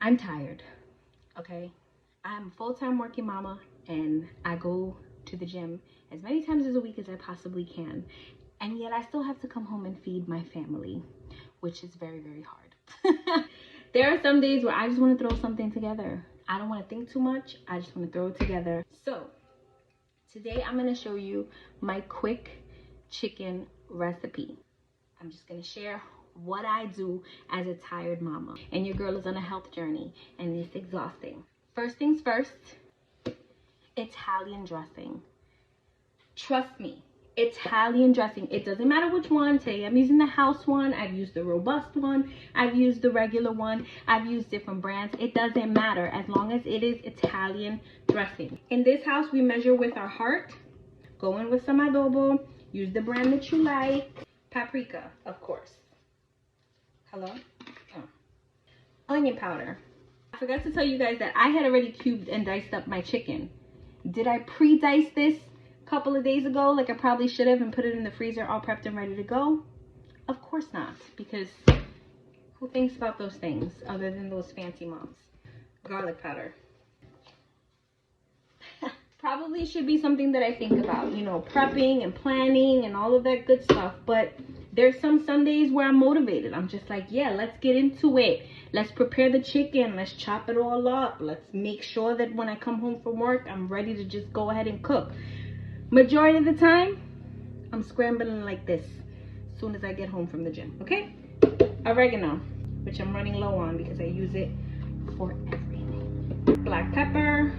I'm tired, okay? I'm a full-time working mama and I go to the gym as many times as a week as I possibly can. And yet I still have to come home and feed my family, which is very, very hard. There are some days where I just want to throw something together. I don't want to think too much. I just want to throw it together. So today I'm going to show you my quick chicken recipe. I'm just going to share what I do as a tired mama. And your girl is on a health journey and it's exhausting. First things first, Italian dressing. Trust me, Italian dressing. It doesn't matter which one. Today I'm using the house one. I've used the robust one. I've used the regular one. I've used different brands. It doesn't matter as long as it is Italian dressing. In this house, we measure with our heart. Go in with some adobo. Use the brand that you like. Paprika, of course. Hello? Oh. Onion powder. I forgot to tell you guys that I had already cubed and diced up my chicken. Did I pre-dice this a couple of days ago like I probably should have and put it in the freezer all prepped and ready to go? Of course not, because who thinks about those things other than those fancy moms? Garlic powder. Probably should be something that I think about, you know, prepping and planning and all of that good stuff. But there's some Sundays where I'm motivated. I'm just like, yeah, let's get into it. Let's prepare the chicken. Let's chop it all up. Let's make sure that when I come home from work, I'm ready to just go ahead and cook. Majority of the time, I'm scrambling like this as soon as I get home from the gym, okay? Oregano, which I'm running low on because I use it for everything. Black pepper.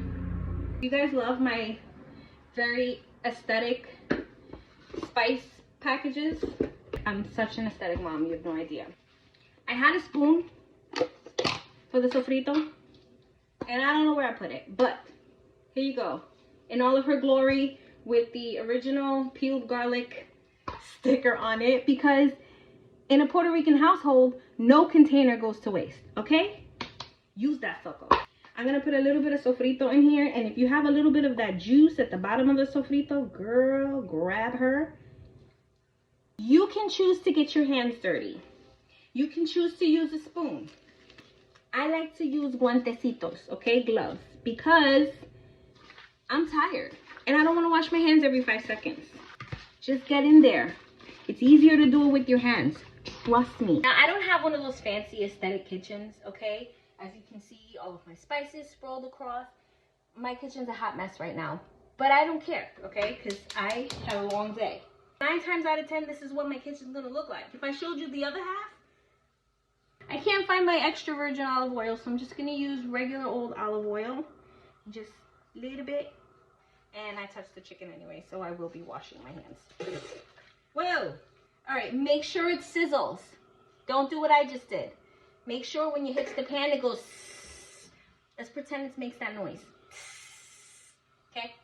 You guys love my very aesthetic spice packages. I'm such an aesthetic mom, you have no idea. I had a spoon for the sofrito, and I don't know where I put it, but here you go. In all of her glory with the original peeled garlic sticker on it, because in a Puerto Rican household, no container goes to waste, okay? Use that sucker. I'm gonna put a little bit of sofrito in here, and if you have a little bit of that juice at the bottom of the sofrito, girl, grab her. You can choose to get your hands dirty. You can choose to use a spoon. I like to use guantecitos, okay, gloves, because I'm tired and I don't want to wash my hands every 5 seconds. Just get in there. It's easier to do it with your hands. Trust me. Now, I don't have one of those fancy aesthetic kitchens, okay? As you can see, all of my spices sprawled across. My kitchen's a hot mess right now, but I don't care, okay? Because I had a long day. 9 times out of 10, this is what my kitchen's gonna look like. If I showed you the other half, I can't find my extra virgin olive oil, so I'm just gonna use regular old olive oil. Just a little bit. And I touched the chicken anyway, so I will be washing my hands. Whoa! All right, make sure it sizzles. Don't do what I just did. Make sure when you hit the pan, it goes. Let's pretend it makes that noise. Okay?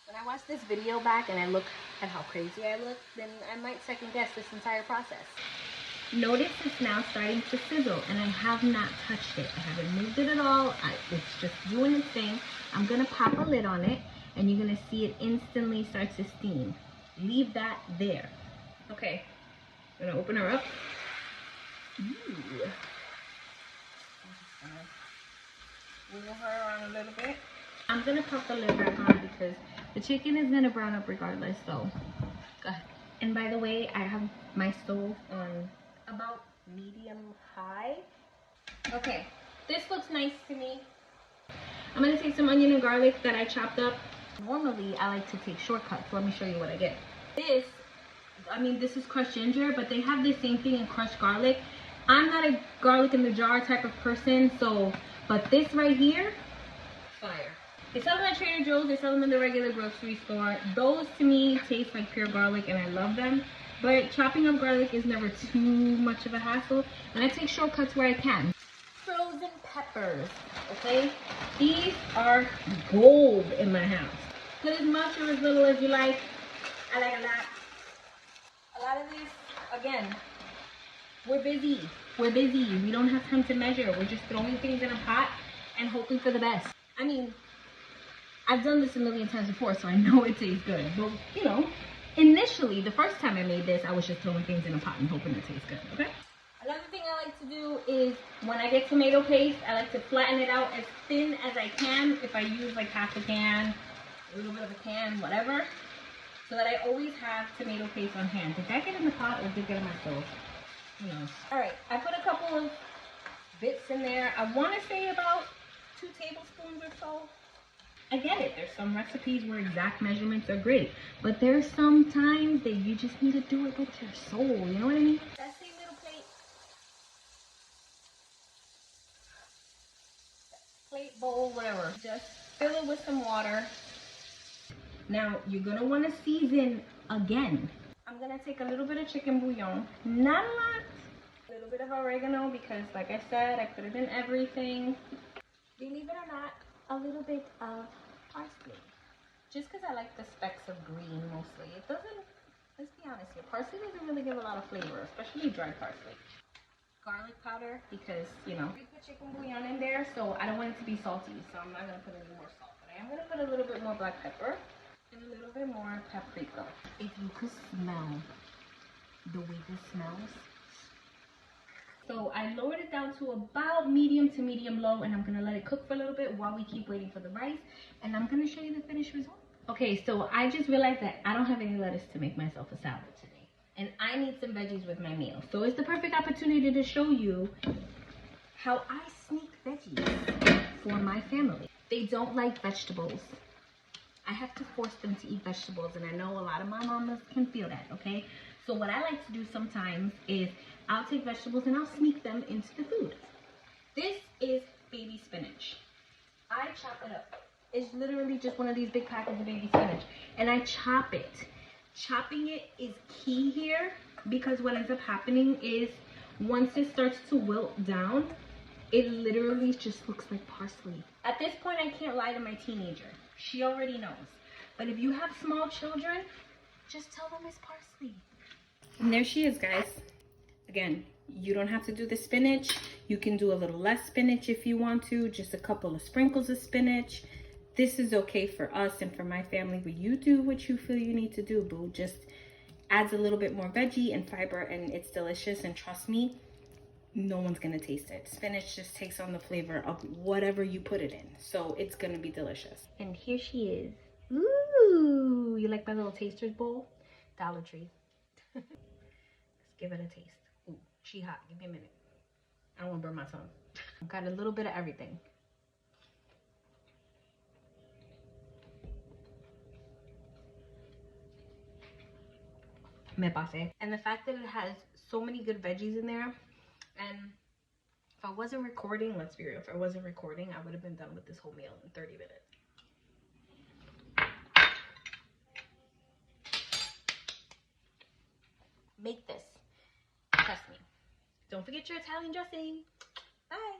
When I watch this video back and I look at how crazy I look, then I might second guess this entire process. Notice it's now starting to sizzle, and I have not touched it. I haven't moved it at all. It's just doing its thing. I'm gonna pop a lid on it, and you're gonna see it instantly start to steam. Leave that there. Okay, I'm gonna open her up. Ooh. Wiggle her around a little bit. I'm gonna pop the lid back on because the chicken is gonna brown up regardless, so go ahead. And by the way, I have my stove on about medium high. Okay, this looks nice to me. I'm gonna take some onion and garlic that I chopped up. Normally, I like to take shortcuts. Let me show you what I get. This is crushed ginger, but they have the same thing in crushed garlic. I'm not a garlic in the jar type of person, but this right here, fire. They sell them at Trader Joe's, they sell them in the regular grocery store. Those to me taste like pure garlic and I love them. But chopping up garlic is never too much of a hassle. And I take shortcuts where I can. Frozen peppers, okay? These are gold in my house. Put as much or as little as you like. I like a lot. A lot of these, again, we're busy. We're busy. We don't have time to measure. We're just throwing things in a pot and hoping for the best. I mean, I've done this a million times before, so I know it tastes good. But, you know, initially, the first time I made this, I was just throwing things in a pot and hoping it tastes good, okay? Another thing I I like to do is when I get tomato paste, I like to flatten it out as thin as I can. If I use like half a can, a little bit of a can, whatever, so that I always have tomato paste on hand. Did that get in the pot or did it get on my stove? Who knows? All right, I put a couple of bits in there. I want to say about 2 tablespoons or so. I get it. There's some recipes where exact measurements are great, but there's some times that you just need to do it with your soul. You know what I mean? That's a little plate, bowl, whatever. Just fill it with some water. Now you're gonna want to season again. I'm gonna take a little bit of chicken bouillon, not a lot. A little bit of oregano because, like I said, I put it in everything. Believe it or not, a little bit of parsley. Just because I like the specks of green mostly. It doesn't, let's be honest here, parsley doesn't really give a lot of flavor, especially dry parsley. Garlic powder because, you know, we put chicken bouillon in there, so I don't want it to be salty, so I'm not going to put any more salt. But I am going to put a little bit more black pepper and a little bit more paprika. If you could smell the way this smells. So I lowered it down to about medium to medium low, and I'm gonna let it cook for a little bit while we keep waiting for the rice, and I'm gonna show you the finished result. Okay, so I just realized that I don't have any lettuce to make myself a salad today, and I need some veggies with my meal. So it's the perfect opportunity to show you how I sneak veggies for my family. They don't like vegetables. I have to force them to eat vegetables, and I know a lot of my mamas can feel that, okay? So what I like to do sometimes is I'll take vegetables and I'll sneak them into the food. This is baby spinach. I chop it up. It's literally just one of these big packets of baby spinach, and I chop it. Chopping it is key here because what ends up happening is once it starts to wilt down, it literally just looks like parsley. At this point, I can't lie to my teenager. She already knows. But if you have small children, just tell them it's parsley. And there she is, guys. Again, you don't have to do the spinach. You can do a little less spinach if you want to, just a couple of sprinkles of spinach. This is okay for us and for my family, but you do what you feel you need to do, boo. Just adds a little bit more veggie and fiber, and it's delicious. And trust me, no one's gonna taste it. Spinach just takes on the flavor of whatever you put it in, so it's gonna be delicious. And here she is. Ooh, you like my little taster's bowl? Dollar Tree. Let's give it a taste. Ooh, she hot. Give me a minute. I don't want to burn my tongue. Got a little bit of everything. Me pase. And the fact that it has so many good veggies in there, and if I wasn't recording, let's be real, if I wasn't recording, I would have been done with this whole meal in 30 minutes. Make this. Trust me. Don't forget your Italian dressing. Bye.